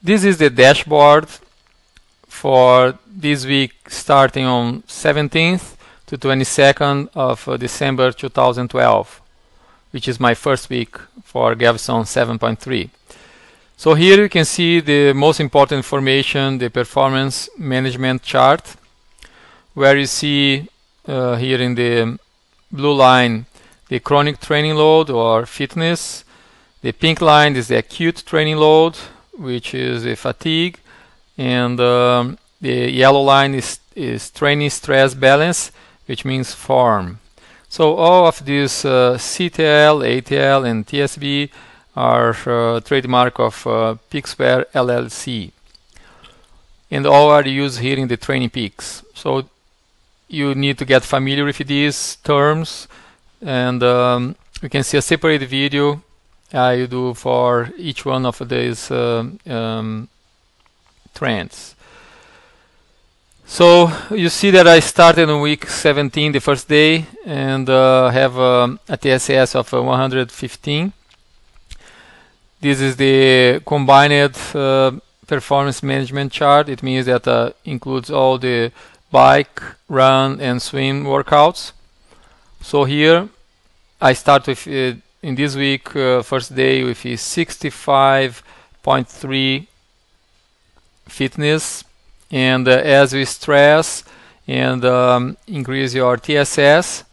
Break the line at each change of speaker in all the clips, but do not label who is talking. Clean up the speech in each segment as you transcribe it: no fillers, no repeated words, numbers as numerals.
This is the dashboard for this week starting on 17th to 22nd of December 2012, which is my first week for Galveston 7.3. So here you can see the most important information, the performance management chart, where you see here in the blue line the chronic training load or fitness. The pink line is the acute training load, which is the fatigue, and the yellow line is training stress balance, which means form. So all of these CTL, ATL, and TSB are trademark of Peaksware LLC, and all are used here in the training peaks. So you need to get familiar with these terms, and you can see a separate video I do for each one of these trends. So you see that I started on week 17, the first day, and have a TSS of 115. This is the combined performance management chart. It means that includes all the bike, run, and swim workouts. So here I start with in this week first day with a 65.3 fitness, and as we stress and increase your TSS,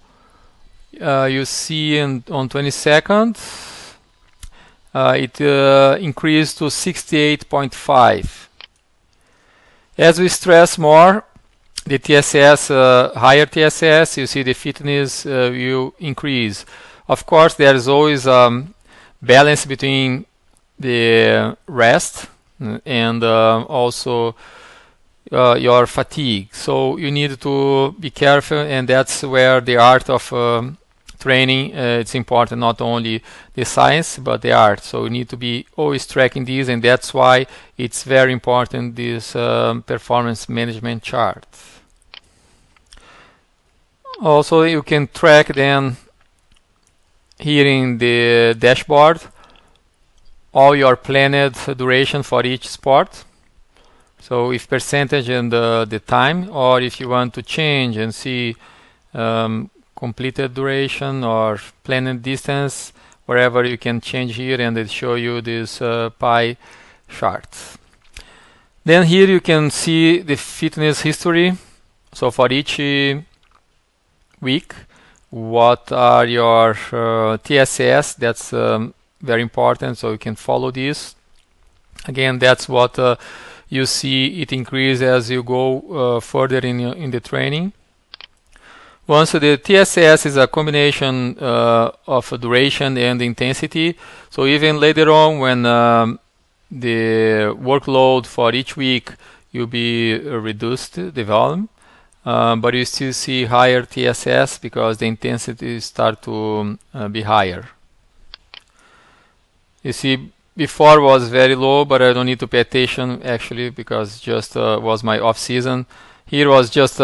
you see on 22nd it increased to 68.5. As we stress more, the TSS, higher TSS, you see the fitness will increase. Of course, there is always balance between the rest and also your fatigue. So you need to be careful, and that's where the art of training, it's important, not only the science but the art. So you need to be always tracking these, and that's why it's very important, this performance management chart. Also, you can track then here in the dashboard all your planned duration for each sport. So if percentage and the time, or if you want to change and see completed duration or planned distance, wherever you can change here, and it show you this pie chart. Then here you can see the fitness history. So for each week, what are your TSS? That's very important, so you can follow this. Again, that's what you see it increase as you go further in the training. Once the TSS is a combination of duration and intensity, so even later on when the workload for each week will be reduced, the volume, but you still see higher TSS because the intensity start to be higher. You see, before was very low, but I don't need to pay attention actually, because just was my off season. Here was just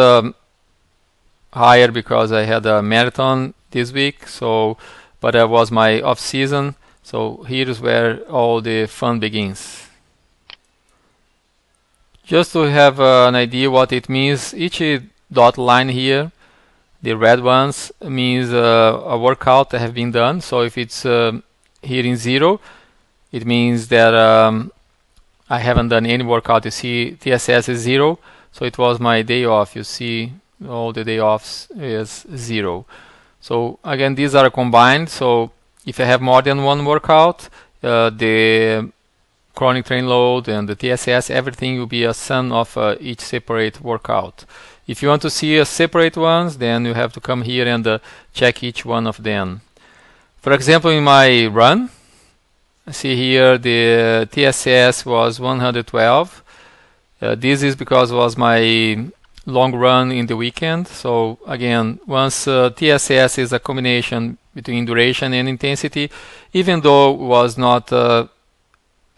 higher because I had a marathon this week, so but it was my off season. So here is where all the fun begins. Just to have an idea what it means, each dot line here, the red ones, means a workout that have been done. So if it's here in 0, it means that I haven't done any workout. You see TSS is 0, so it was my day off. You see all the day offs is 0. So again, these are combined. So if I have more than one workout, the chronic train load and the TSS, everything will be a sum of each separate workout. If you want to see a separate ones, then you have to come here and check each one of them. For example, in my run, see here the TSS was 112. This is because it was my long run in the weekend. So again, once TSS is a combination between duration and intensity, even though it was not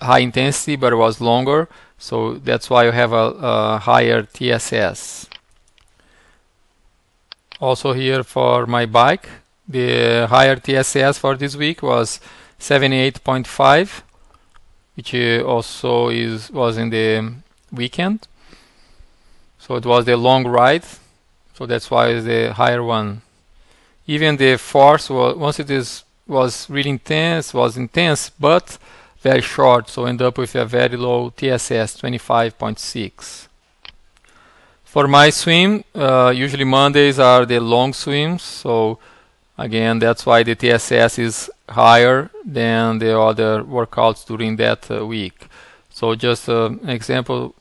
high intensity but it was longer, so that's why you have a higher TSS. Also here for my bike, the higher TSS for this week was 78.5. which also was in the weekend. So it was the long ride, so that's why it's the higher one. Even the force once it was really intense, but very short, so end up with a very low TSS, 25.6. For my swim, usually Mondays are the long swims, so again that's why the TSS is higher than the other workouts during that week. So just an example,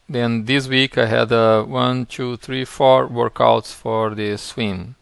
then this week I had 1, 2, 3, 4 workouts for the swim.